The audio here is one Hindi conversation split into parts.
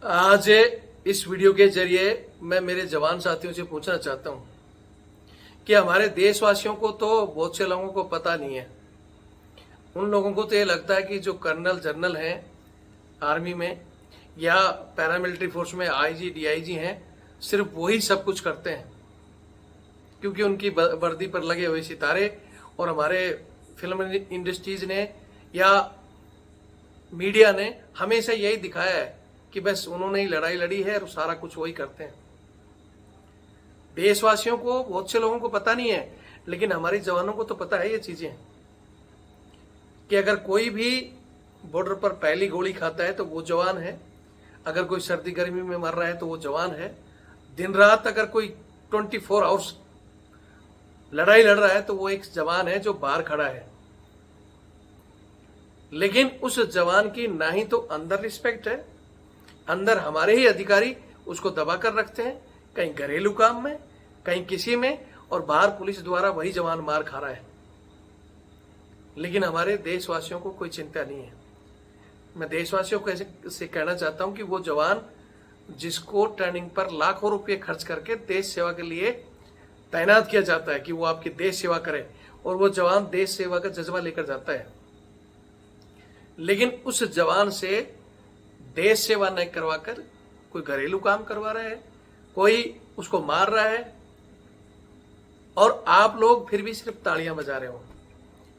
आज इस वीडियो के जरिए मैं मेरे जवान साथियों से पूछना चाहता हूं कि हमारे देशवासियों को तो बहुत से लोगों को पता नहीं है। उन लोगों को तो ये लगता है कि जो कर्नल जनरल हैं आर्मी में या पैरामिलिट्री फोर्स में आईजी डीआईजी हैं, सिर्फ वही सब कुछ करते हैं, क्योंकि उनकी वर्दी पर लगे हुए सितारे और हमारे फिल्म इंडस्ट्रीज ने या मीडिया ने हमेशा यही दिखाया है कि बस उन्होंने ही लड़ाई लड़ी है और सारा कुछ वही करते हैं। देशवासियों को, बहुत से लोगों को पता नहीं है, लेकिन हमारे जवानों को तो पता है ये चीजें कि अगर कोई भी बॉर्डर पर पहली गोली खाता है तो वो जवान है, अगर कोई सर्दी गर्मी में मर रहा है तो वो जवान है, दिन रात अगर कोई 24 आवर्स लड़ाई लड़ रहा है तो वो एक जवान है जो बाहर खड़ा है। लेकिन उस जवान की ना ही तो अंदर रिस्पेक्ट है, अंदर हमारे ही अधिकारी उसको दबा कर रखते हैं, कहीं घरेलू काम में, कहीं किसी में, और बाहर पुलिस द्वारा वही जवान मार खा रहा है। लेकिन हमारे देशवासियों को कोई चिंता नहीं है। मैं देशवासियों को ऐसे कहना चाहता हूं कि वो जवान जिसको ट्रेनिंग पर लाखों रुपए खर्च करके देश सेवा के लिए तैनात किया जाता है कि वो आपकी देश सेवा करे, और वो जवान देश सेवा का जज्बा लेकर जाता है, लेकिन उस जवान से देश सेवा नहीं करवाकर कोई घरेलू काम करवा रहा है, कोई उसको मार रहा है, और आप लोग फिर भी सिर्फ तालियां बजा रहे हो।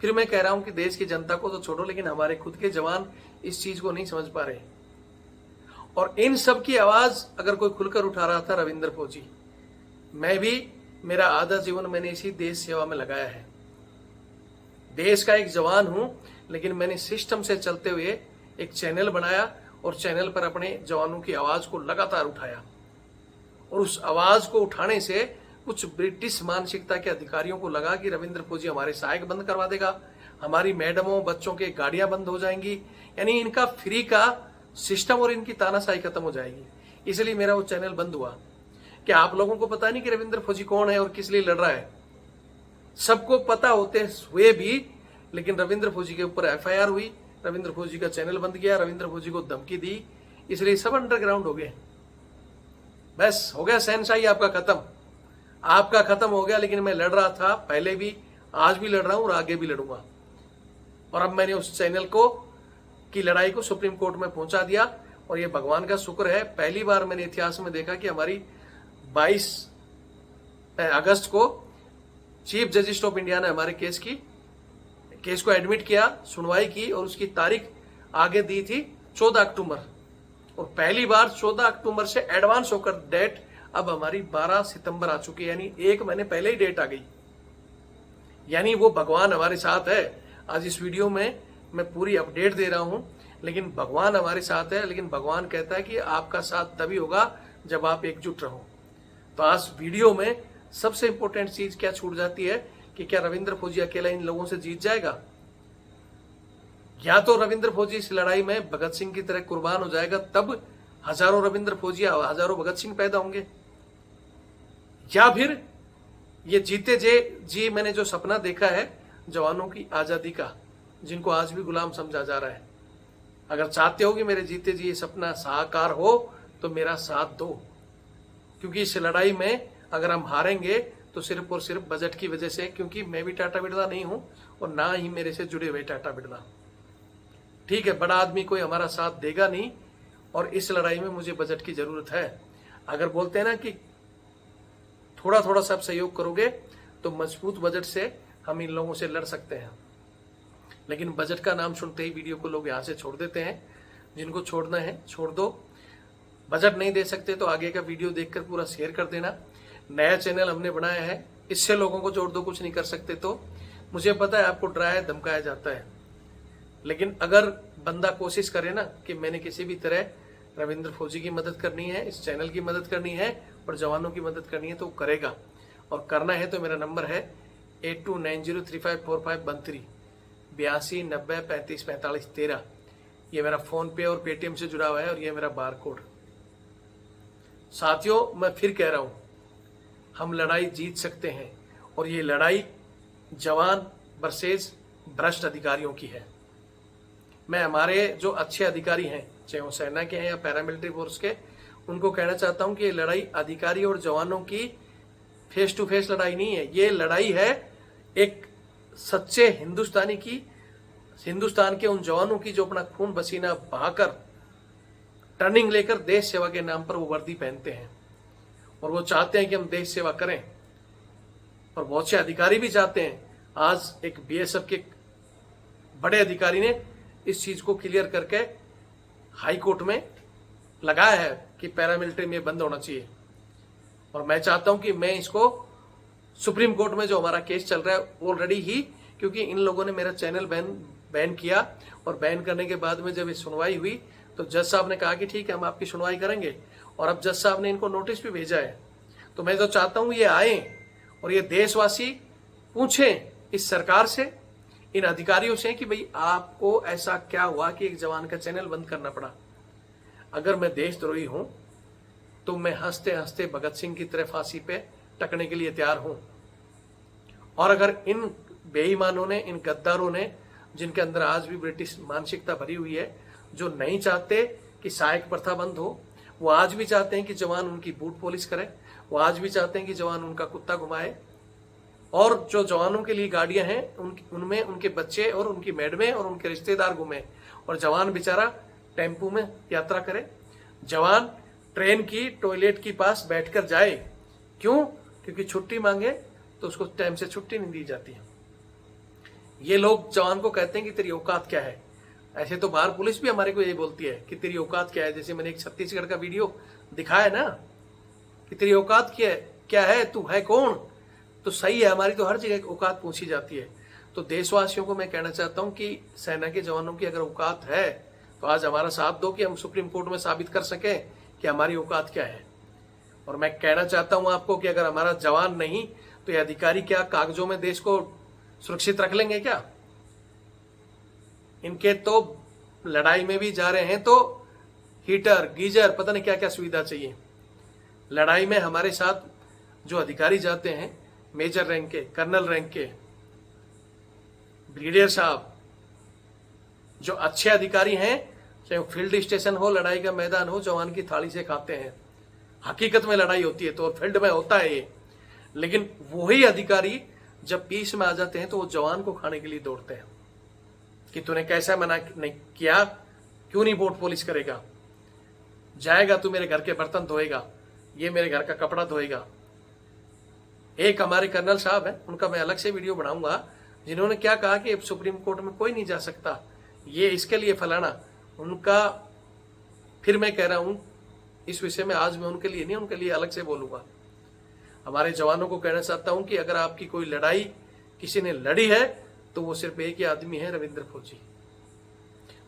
फिर मैं कह रहा हूं कि देश की जनता को तो छोड़ो, लेकिन हमारे खुद के जवान इस चीज को नहीं समझ पा रहे। और इन सब की आवाज अगर कोई खुलकर उठा रहा था, रविंद्र फौजी। मैं भी, मेरा आधा जीवन मैंने इसी देश सेवा में लगाया है। देश का एक जवान हूं, लेकिन मैंने सिस्टम से चलते हुए एक चैनल बनाया और चैनल पर अपने जवानों की आवाज को लगातार उठाया। और उस आवाज को उठाने से कुछ ब्रिटिश मानसिकता के अधिकारियों को लगा कि रविंद्र फौजी हमारे सहायक बंद करवा देगा, हमारी मैडमों बच्चों के गाड़ियां बंद हो जाएंगी, यानी इनका फ्री का सिस्टम और इनकी तानाशाही खत्म हो जाएगी। इसलिए मेरा वो चैनल बंद हुआ। कि आप लोगों को पता नहीं कि रविंद्र फौजी कौन है और किस लिए लड़ रहा है? सबको पता होते हुए भी, लेकिन रविंद्र फौजी के ऊपर एफआईआर हुई, रविंद्र फौजी का चैनल बंद किया, रविंद्र फौजी को धमकी दी, इसलिए सब अंडरग्राउंड हो गए। बस हो गया शहनशाही आपका खत्म, आपका खत्म हो गया। लेकिन मैं लड़ रहा था पहले भी, आज भी लड़ रहा हूं और आगे भी लड़ूंगा। और अब मैंने उस चैनल को की लड़ाई को सुप्रीम कोर्ट में पहुंचा दिया, और ये भगवान का शुक्र है, पहली बार मैंने इतिहास में देखा कि हमारी 22 अगस्त को चीफ जस्टिस ऑफ इंडिया ने हमारे केस को एडमिट किया, सुनवाई की, और उसकी तारीख आगे दी थी 14 अक्टूबर। और पहली बार 14 अक्टूबर से एडवांस होकर डेट अब हमारी 12 सितंबर आ चुकी है, यानी एक महीने पहले ही डेट आ गई। यानी वो भगवान हमारे साथ है। आज इस वीडियो में मैं पूरी अपडेट दे रहा हूं, लेकिन भगवान हमारे साथ है। लेकिन भगवान कहता है कि आपका साथ तभी होगा जब आप एकजुट रहो। तो आज वीडियो में सबसे इंपॉर्टेंट चीज क्या छूट जाती है कि क्या रविंद्र फौजी अकेला इन लोगों से जीत जाएगा, या तो रविंद्र फौजी इस लड़ाई में भगत सिंह की तरह कुर्बान हो जाएगा, तब हजारों रविंद्र फौजी, हजारों भगत सिंह पैदा होंगे, या फिर ये जीते जी मैंने जो सपना देखा है जवानों की आजादी का, जिनको आज भी गुलाम समझा जा रहा है, अगर चाहते हो कि मेरे जीते जी ये सपना साकार हो तो मेरा साथ दो। क्योंकि इस लड़ाई में अगर हम हारेंगे तो सिर्फ और सिर्फ बजट की वजह से, क्योंकि मैं भी टाटा बिरला नहीं हूं और ना ही मेरे से जुड़े हुए टाटा बिरला। ठीक है, बड़ा आदमी कोई हमारा साथ देगा नहीं, और इस लड़ाई में मुझे बजट की जरूरत है। अगर बोलते हैं ना कि थोड़ा थोड़ा सब सहयोग करोगे तो मजबूत बजट से हम इन लोगों से लड़ सकते हैं। लेकिन बजट का नाम सुनते ही वीडियो को लोग यहां से छोड़ देते हैं। जिनको छोड़ना है छोड़ दो, बजट नहीं दे सकते तो आगे का वीडियो देखकर पूरा शेयर कर देना। नया चैनल हमने बनाया है, इससे लोगों को जोड़ दो, कुछ नहीं कर सकते तो। मुझे पता है आपको डराया धमकाया जाता है, लेकिन अगर बंदा कोशिश करे ना कि मैंने किसी भी तरह रविंद्र फौजी की मदद करनी है, इस चैनल की मदद करनी है और जवानों की मदद करनी है, तो करेगा। और करना है तो मेरा नंबर है 8290354513 82 90 35 45 13। ये मेरा फोन पे और पेटीएम से जुड़ा हुआ है, और ये मेरा बार कोड। साथियों, मैं फिर कह रहा हूं, हम लड़ाई जीत सकते हैं, और ये लड़ाई जवान वर्सेस भ्रष्ट अधिकारियों की है। मैं हमारे जो अच्छे अधिकारी हैं चाहे वो सेना के हैं या पैरामिलिट्री फोर्स के, उनको कहना चाहता हूं कि ये लड़ाई अधिकारी और जवानों की फेस टू फेस लड़ाई नहीं है। ये लड़ाई है एक सच्चे हिंदुस्तानी की, हिंदुस्तान के उन जवानों की जो अपना खून पसीना बहाकर टर्निंग लेकर देश सेवा के नाम पर वो वर्दी पहनते हैं और वो चाहते हैं कि हम देश सेवा करें। और बहुत से अधिकारी भी चाहते हैं। आज एक बीएसएफ के बड़े अधिकारी ने इस चीज को क्लियर करके हाई कोर्ट में लगाया है कि पैरामिलिट्री में बंद होना चाहिए। और मैं चाहता हूं कि मैं इसको सुप्रीम कोर्ट में जो हमारा केस चल रहा है ऑलरेडी ही, क्योंकि इन लोगों ने मेरा चैनल बैन किया और बैन करने के बाद में जब ये सुनवाई हुई तो जज साहब ने कहा कि ठीक है हम आपकी सुनवाई करेंगे, और अब जज साहब ने इनको नोटिस भी भेजा है। तो मैं तो चाहता हूं ये आए और ये देशवासी पूछें इस सरकार से, इन अधिकारियों से कि भाई आपको ऐसा क्या हुआ कि एक जवान का चैनल बंद करना पड़ा। अगर मैं देशद्रोही हूं तो मैं हंसते हंसते भगत सिंह की तरह फांसी पे टकने के लिए तैयार हूं। और अगर इन बेईमानों ने, इन गद्दारों ने, जिनके अंदर आज भी ब्रिटिश मानसिकता भरी हुई है, जो नहीं चाहते कि सहायक प्रथा बंद हो, वो आज भी चाहते हैं कि जवान उनकी बूट पॉलिश करे, वो आज भी चाहते हैं कि जवान उनका कुत्ता घुमाए, और जो जवानों के लिए गाड़ियां हैं उनमें उनके बच्चे और उनकी मैडमें और उनके रिश्तेदार घूमे, और जवान बेचारा टेम्पू में यात्रा करे, जवान ट्रेन की टॉयलेट के पास बैठकर जाए। क्यों? क्योंकि छुट्टी मांगे तो उसको टाइम से छुट्टी नहीं दी जाती है। ये लोग जवान को कहते हैं कि तेरी औकात क्या है। ऐसे तो बाहर पुलिस भी हमारे को यही बोलती है कि तेरी औकात क्या है। जैसे मैंने एक छत्तीसगढ़ का वीडियो दिखाया ना कि तेरी औकात क्या है, तू है कौन। तो सही है, हमारी तो हर जगह औकात पूछी जाती है। तो देशवासियों को मैं कहना चाहता हूं कि सेना के जवानों की अगर औकात है तो आज हमारा साथ दो कि हम सुप्रीम कोर्ट में साबित कर सके कि हमारी औकात क्या है। और मैं कहना चाहता हूं आपको कि अगर हमारा जवान नहीं तो ये अधिकारी क्या कागजों में देश को सुरक्षित रख लेंगे क्या? इनके तो लड़ाई में भी जा रहे हैं तो हीटर, गीजर, पता नहीं क्या क्या सुविधा चाहिए। लड़ाई में हमारे साथ जो अधिकारी जाते हैं, मेजर रैंक के, कर्नल रैंक के, ब्रिगेडियर साहब, जो अच्छे अधिकारी हैं, चाहे वो फील्ड स्टेशन हो, लड़ाई का मैदान हो, जवान की थाली से खाते हैं। हकीकत में लड़ाई होती है तो फील्ड में होता है ये, लेकिन वही अधिकारी जब पीस में आ जाते हैं तो वो जवान को खाने के लिए दौड़ते हैं कि तूने कैसा मना नहीं किया, क्यों नहीं बोट पॉलिश करेगा, जाएगा तू मेरे घर के बर्तन धोएगा, ये मेरे घर का कपड़ा धोएगा। एक हमारे कर्नल साहब हैं, उनका मैं अलग से वीडियो बनाऊंगा, जिन्होंने क्या कहा कि सुप्रीम कोर्ट में कोई नहीं जा सकता, ये इसके लिए फलाना। उनका फिर मैं कह रहा हूं इस विषय में, आज मैं उनके लिए नहीं, उनके लिए अलग से बोलूंगा। हमारे जवानों को कहना चाहता हूं कि अगर आपकी कोई लड़ाई किसी ने लड़ी है तो वो सिर्फ एक ही आदमी है, रविंद्र फौजी।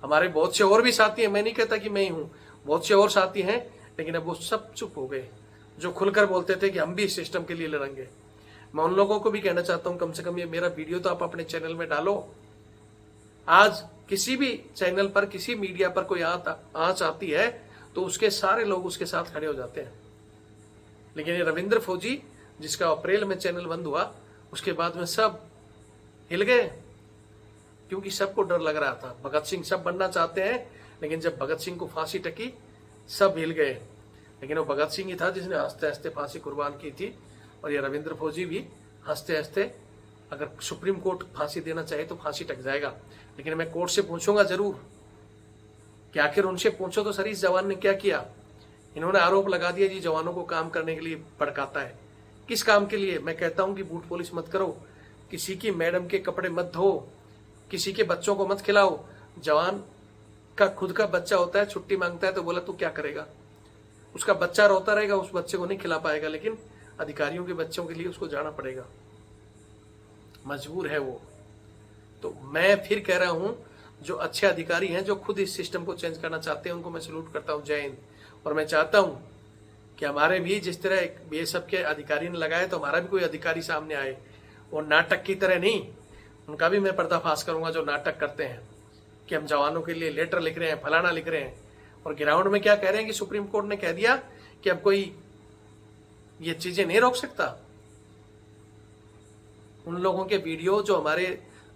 हमारे बहुत से और भी साथी हैं, मैं नहीं कहता कि मैं ही हूं, बहुत से और साथी हैं, लेकिन अब वो सब चुप हो गए जो खुलकर बोलते थे कि हम भी इस सिस्टम के लिए लड़ेंगे। मैं उन लोगों को भी कहना चाहता हूं कम से कम ये मेरा वीडियो तो आप अपने चैनल में डालो। आज किसी भी चैनल पर, किसी मीडिया पर कोई आंच आती है तो उसके सारे लोग उसके साथ खड़े हो जाते हैं। लेकिन ये रविंद्र फौजी, जिसका अप्रैल में चैनल बंद हुआ, उसके बाद में सब हिल गए, क्योंकि सबको डर लग रहा था। भगत सिंह सब बनना चाहते हैं, लेकिन जब भगत सिंह को फांसी टकी सब हिल गए। लेकिन वो भगत सिंह ही था जिसने हंसते हंसते फांसी कुर्बान की थी, और ये रविंद्र फौजी भी हंसते हंसते, अगर सुप्रीम कोर्ट फांसी देना चाहे तो फांसी टक जाएगा। लेकिन मैं कोर्ट से पूछूंगा जरूर कि आखिर उनसे पूछो तो सर इस जवान ने क्या किया। इन्होंने आरोप लगा दिया जी जवानों को काम करने के लिए भड़काता है। किस काम के लिए? मैं कहता हूं कि बूट पॉलिश मत करो, किसी की मैडम के कपड़े मत धो, किसी के बच्चों को मत खिलाओ। जवान का खुद का बच्चा होता है, छुट्टी मांगता है तो बोला तू क्या करेगा, उसका बच्चा रोता रहेगा, उस बच्चे को नहीं खिला पाएगा, लेकिन अधिकारियों के बच्चों के लिए उसको जाना पड़ेगा, मजबूर है वो। तो मैं फिर कह रहा हूं, जो अच्छे अधिकारी हैं, जो खुद इस सिस्टम को चेंज करना चाहते हैं, उनको मैं सैल्यूट करता हूं। जय हिंद। और मैं चाहता हूं कि हमारे भी जिस तरह एक बीएसएफ के अधिकारी ने लगाया, तो हमारा भी कोई अधिकारी सामने आए, वो नाटक की तरह नहीं, उनका भी मैं पर्दाफाश करूंगा जो नाटक करते हैं कि हम जवानों के लिए लेटर लिख रहे हैं, फलाना लिख रहे हैं, और ग्राउंड में क्या कह रहे हैं कि सुप्रीम कोर्ट ने कह दिया कि अब कोई ये चीजें नहीं रोक सकता। उन लोगों के वीडियो जो हमारे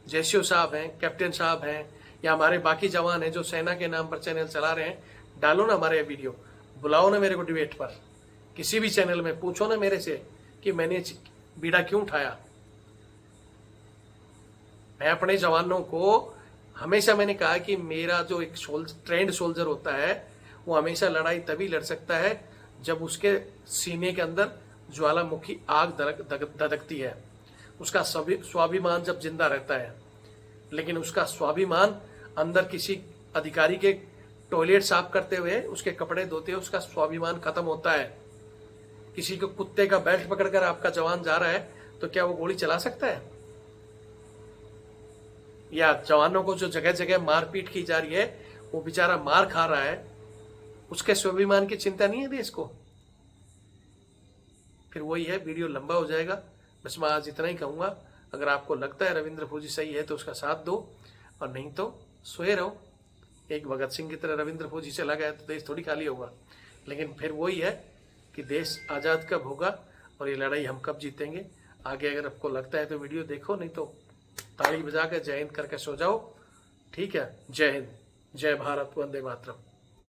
जेसीओ साहब हैं, कैप्टन साहब हैं, या हमारे बाकी जवान हैं जो सेना के नाम पर चैनल चला रहे हैं, डालो ना हमारे वीडियो, बुलाओ ना मेरे को डिबेट पर, किसी भी चैनल में पूछो ना मेरे से कि मैंने बीड़ा क्यों उठाया। मैं अपने जवानों को हमेशा मैंने कहा कि मेरा जो एक ट्रेंड सोल्जर होता है वो हमेशा लड़ाई तभी लड़ सकता है जब उसके सीने के अंदर ज्वालामुखी आग धधकती है, उसका स्वाभिमान जब जिंदा रहता है। लेकिन उसका स्वाभिमान अंदर किसी अधिकारी के टॉयलेट साफ करते हुए, उसके कपड़े धोते हुए उसका स्वाभिमान खत्म होता है। किसी को कुत्ते का बेल्ट पकड़कर आपका जवान जा रहा है तो क्या वो गोली चला सकता है? या जवानों को जो जगह जगह मारपीट की जा रही है, वो बेचारा मार खा रहा है, उसके स्वाभिमान की चिंता नहीं है देश को? फिर वही है, वीडियो लंबा हो जाएगा। बस मैं आज इतना ही कहूंगा, अगर आपको लगता है रविंद्र फौजी सही है तो उसका साथ दो, और नहीं तो सोए रहो। एक भगत सिंह की तरह रविंद्र फौजी चला गया तो देश थोड़ी खाली होगा। लेकिन फिर वही है कि देश आज़ाद कब होगा और ये लड़ाई हम कब जीतेंगे। आगे अगर आपको लगता है तो वीडियो देखो, नहीं तो ताली बजा कर जय हिंद करके सो जाओ। ठीक है, जय हिंद, जय भारत, वंदे मातरम।